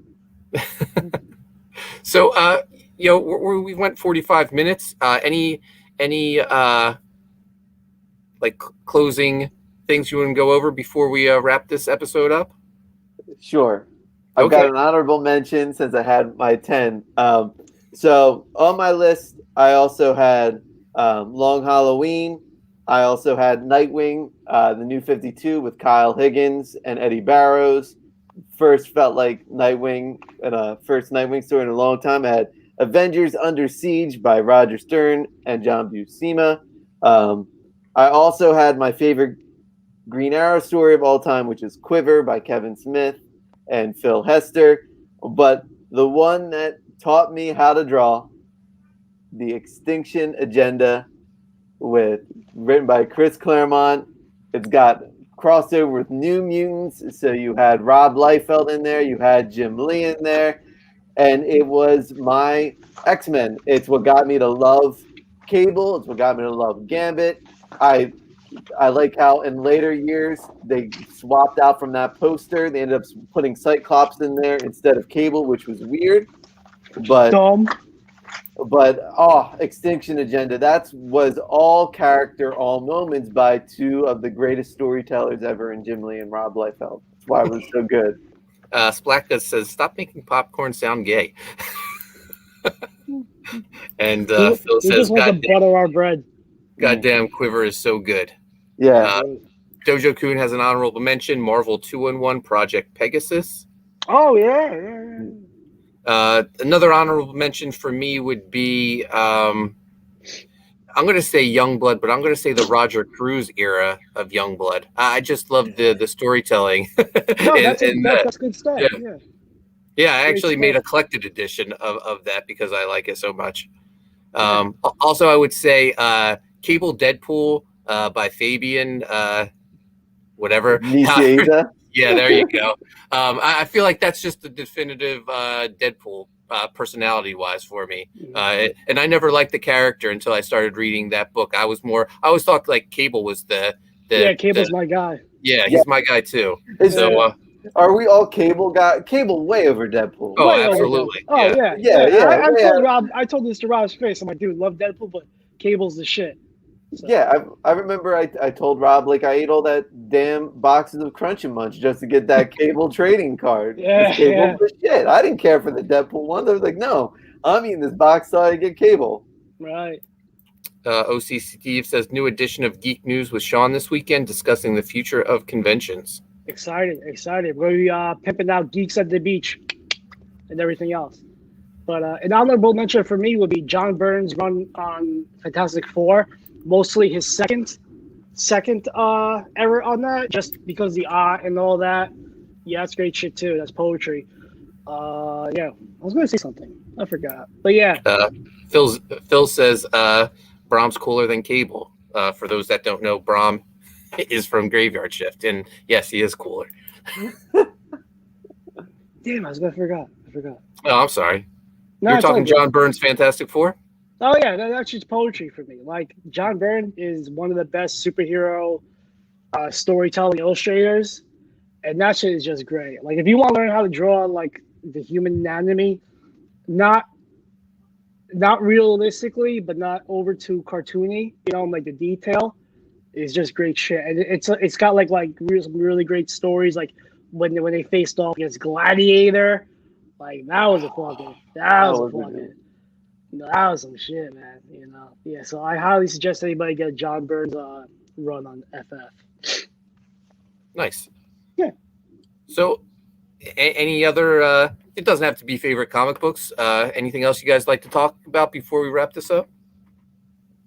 So, we went 45 minutes. Any like closing things you want to go over before we wrap this episode up? Sure. I've got an honorable mention since I had my 10. So on my list, I also had Long Halloween. I also had Nightwing, the New 52 with Kyle Higgins and Eddie Barrows. First felt like Nightwing and a first Nightwing story in a long time. I had Avengers Under Siege by Roger Stern and John Buscema. I also had my favorite Green Arrow story of all time, which is Quiver by Kevin Smith and Phil Hester. But the one that taught me how to draw, The Extinction Agenda, written by Chris Claremont. It's got crossover with New Mutants. So you had Rob Liefeld in there, you had Jim Lee in there, and it was my X-Men. It's what got me to love Cable. It's what got me to love Gambit. I like how in later years they swapped out from that poster. They ended up putting Cyclops in there instead of Cable, which was weird. But Extinction Agenda, that was all character, all moments by two of the greatest storytellers ever in Jim Lee and Rob Liefeld. That's why it was so good. Splacka says, "Stop making popcorn sound gay." And Phil says, butter our bread. "Goddamn, Quiver is so good." Yeah. Dojo Kun has an honorable mention: Marvel 2-in-1 Project Pegasus. Oh yeah. Another honorable mention for me would be I'm going to say Youngblood, but I'm going to say the Roger Cruz era of Youngblood. I just love the storytelling. No, that's good stuff. Yeah, I actually made a collected edition of that because I like it so much. Also, I would say Cable Deadpool by Fabian, whatever. Nicieza. Yeah, there you go. I feel like that's just the definitive Deadpool personality-wise for me. And I never liked the character until I started reading that book. I always thought like Cable was Cable's my guy. Yeah, he's my guy too. Are we all Cable guy? Cable way over Deadpool. Oh, Way over absolutely. Deadpool. Yeah. I told this to Rob's face. I'm like, dude, love Deadpool, but Cable's the shit. So. Yeah, I remember I told Rob, like, I ate all that damn boxes of Crunch and Munch just to get that Cable trading card. Cable was shit. I didn't care for the Deadpool one. I was like, no, I'm eating this box so I get Cable. Right. OC Steve says, new edition of Geek News with Sean this weekend discussing the future of conventions. Excited. We're going to be pimping out Geeks at the Beach and everything else. But an honorable mention for me would be John Byrne's run on Fantastic Four. Mostly his second error on that, just because the and all that. Yeah, that's great shit too. That's poetry. I was gonna say something. I forgot. But yeah. Phil says Brahm's cooler than Cable. For those that don't know, Brahm is from Graveyard Shift, and yes, he is cooler. Damn, I forgot. Oh, I'm sorry. No, You're talking John Byrne's Fantastic Four? Oh yeah, that's just poetry for me. Like John Byrne is one of the best superhero storytelling illustrators, and that shit is just great. Like if you want to learn how to draw like the human anatomy, not realistically, but not over too cartoony, like the detail is just great shit. And it's got like really great stories, like when they faced off against Gladiator, like that was some shit, man. Yeah. So I highly suggest anybody get John Byrne's run on FF. Nice. So, any other? It doesn't have to be favorite comic books. Anything else you guys like to talk about before we wrap this up?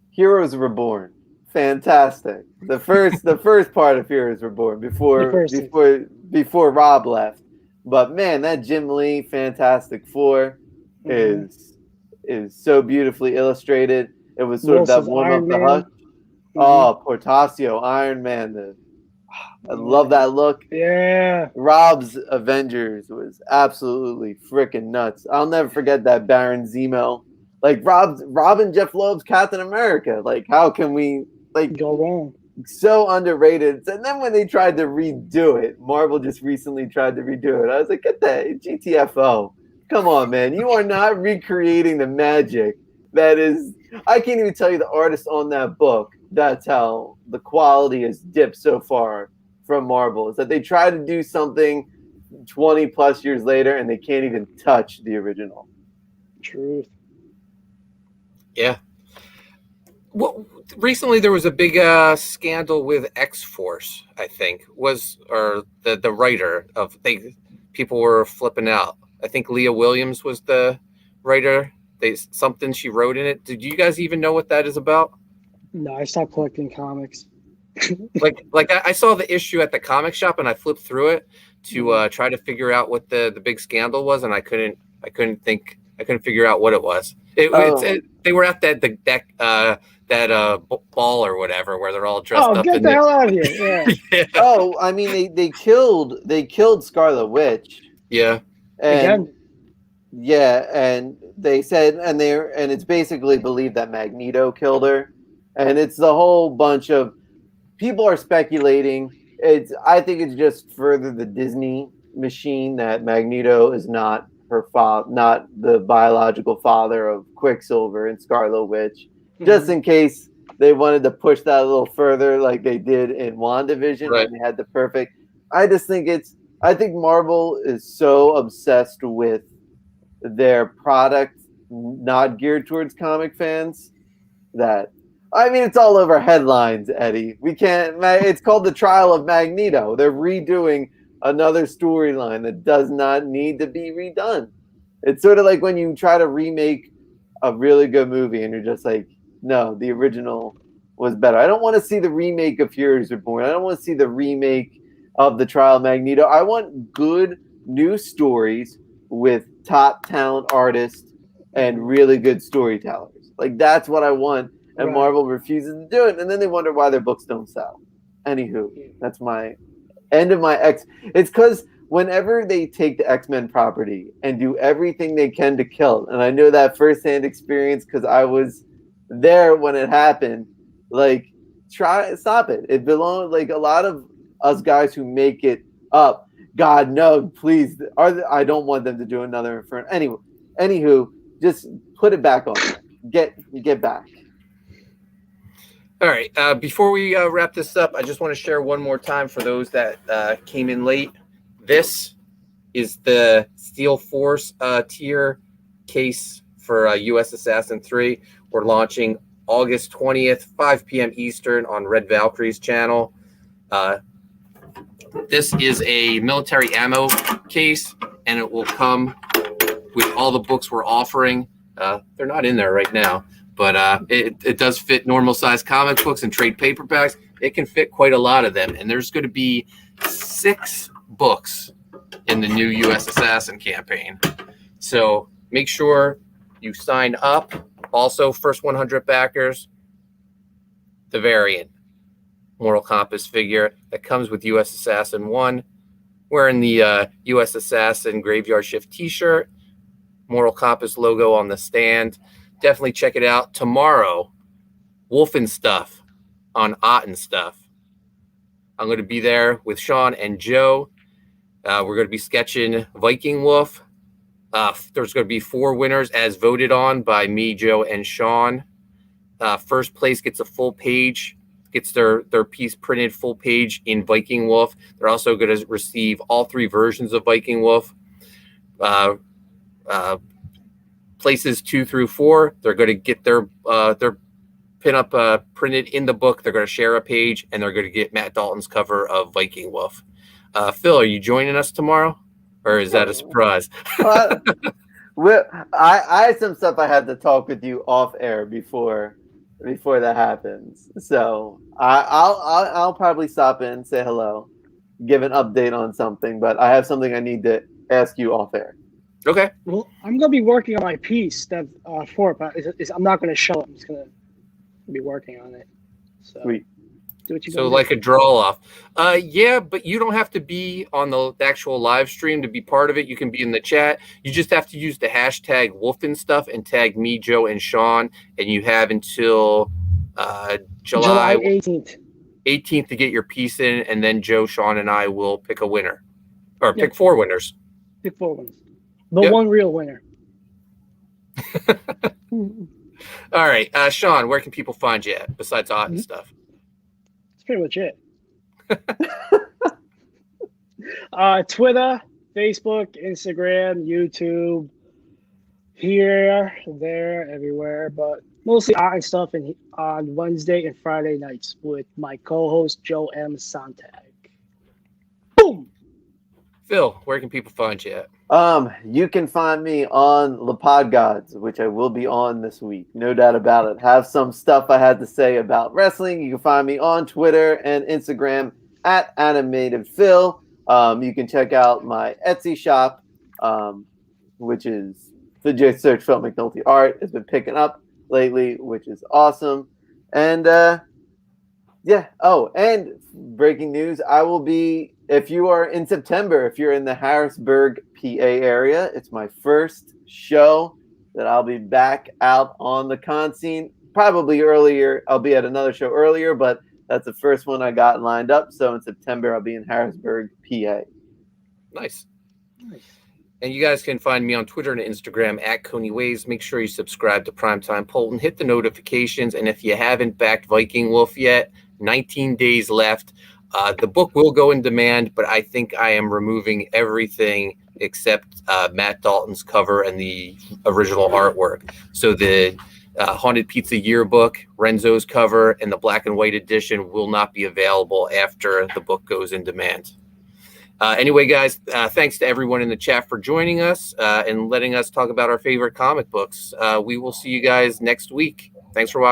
Heroes Reborn, fantastic. The first part of Heroes Reborn before Rob left. But man, that Jim Lee Fantastic Four is so beautifully illustrated. It was sort of that warm up the Hush. Oh, Portasio, Iron Man. I love that look. Yeah. Rob's Avengers was absolutely freaking nuts. I'll never forget that Baron Zemo. Like Rob and Jeff Loeb's Captain America. Like, how can we Go wrong? So underrated. And then when they tried to redo it, Marvel just recently tried to redo it. I was like, get that GTFO. Come on, man. You are not recreating the magic that is. I can't even tell you the artist on that book. That's how the quality has dipped so far from Marvel, is that they try to do something 20 plus years later and they can't even touch the original. Truth. Yeah. Well, recently there was a big scandal with X-Force, I think, or the writer of people were flipping out. I think Leah Williams was the writer. Something she wrote in it. Did you guys even know what that is about? No, I stopped collecting comics. like I saw the issue at the comic shop and I flipped through it to try to figure out what the big scandal was, and I couldn't figure out what it was. They were at that ball or whatever where they're all dressed up. Get the hell out of here! Yeah. Yeah. Oh, I mean they killed Scarlet Witch. Yeah. And Again. yeah, and they said and it's basically believed that Magneto killed her. And it's the whole bunch of people are speculating. I think it's just further the Disney machine that Magneto is not her father, not the biological father of Quicksilver and Scarlet Witch. Just in case they wanted to push that a little further, like they did in WandaVision, right. And they had the perfect. I think Marvel is so obsessed with their product, not geared towards comic fans, that. I mean, it's all over headlines, Eddie. We can't. It's called The Trial of Magneto. They're redoing another storyline that does not need to be redone. It's sort of like when you try to remake a really good movie and you're just like, no, the original was better. I don't want to see the remake of Heroes Reborn. I don't want to see the remake of The Trial of Magneto. I want good new stories with top talent artists and really good storytellers. Like, that's what I want. And Marvel refuses to do it, and then they wonder why their books don't sell. Anywho, that's my end of my X. It's because whenever they take the X-Men property and do everything they can to kill it, and I know that firsthand experience because I was there when it happened. Like, stop it. It belongs. Like a lot of us guys who make it up. God no, please. I don't want them to do another Inferno. Anywho, just put it back on. Get back. All right. Before we wrap this up, I just want to share one more time for those that came in late. This is the Steel Force tier case for US Assassin 3. We're launching August 20th, 5 p.m. Eastern on Red Valkyrie's channel. This is a military ammo case, and it will come with all the books we're offering. They're not in there right now. But it does fit normal size comic books and trade paperbacks. It can fit quite a lot of them. And there's going to be 6 books in the new US Assassin campaign. So make sure you sign up. Also, first 100 backers, the variant Moral Compass figure that comes with US Assassin 1. Wearing the US Assassin Graveyard Shift t-shirt. Moral Compass logo on the stand. Definitely check it out. Tomorrow, Wolfen Stuff on Otten Stuff. I'm going to be there with Sean and Joe. We're going to be sketching Viking Wolf. There's going to be 4 winners as voted on by me, Joe, and Sean. First place gets a full page, gets their piece printed full page in Viking Wolf. They're also going to receive all 3 versions of Viking Wolf. Places 2 through 4, they're going to get their pinup printed in the book. They're going to share a page, and they're going to get Matt Dalton's cover of Viking Wolf. Phil, are you joining us tomorrow, or is that a surprise? Uh, I had some stuff I had to talk with you off air before that happens. So I'll probably stop in, say hello, give an update on something, but I have something I need to ask you off air. Okay. Well, I'm gonna be working on my piece that for it, but I'm not gonna show it. I'm just gonna be working on it. So Sweet. do what you So gotta like do. a draw off. Yeah, but you don't have to be on the actual live stream to be part of it. You can be in the chat. You just have to use the hashtag Wolfen Stuff and tag me, Joe, and Sean, and you have until July 18th to get your piece in, and then Joe, Sean, and I will pick a winner, or pick 4 winners. Pick 4 winners. The Yep. one real winner. All right, Sean, where can people find you at besides Ott and stuff? That's pretty much it. Twitter, Facebook, Instagram, YouTube, here, there, everywhere, but mostly Art and Stuff on Wednesday and Friday nights with my co-host Joe M. Sontag. Boom! Phil, where can people find you at? You can find me on Le Pod Gods, which I will be on this week. No doubt about it. Have some stuff I had to say about wrestling. You can find me on Twitter and Instagram at AnimatedPhil. You can check out my Etsy shop, which is the J Search Phil McNulty Art. It's been picking up lately, which is awesome. And yeah. Oh, and breaking news, I will be, if you are in September, if you're in the Harrisburg, PA area, it's my first show that I'll be back out on the con scene. Probably earlier. I'll be at another show earlier, but that's the first one I got lined up. So in September, I'll be in Harrisburg, PA. Nice. And you guys can find me on Twitter and Instagram at Coney Ways. Make sure you subscribe to Primetime Polton. Hit the notifications. And if you haven't backed Viking Wolf yet, 19 days left. The book will go in demand, but I think I am removing everything except Matt Dalton's cover and the original artwork. So the Haunted Pizza Yearbook, Renzo's cover, and the black and white edition will not be available after the book goes in demand. Anyway, guys, thanks to everyone in the chat for joining us and letting us talk about our favorite comic books. We will see you guys next week. Thanks for watching.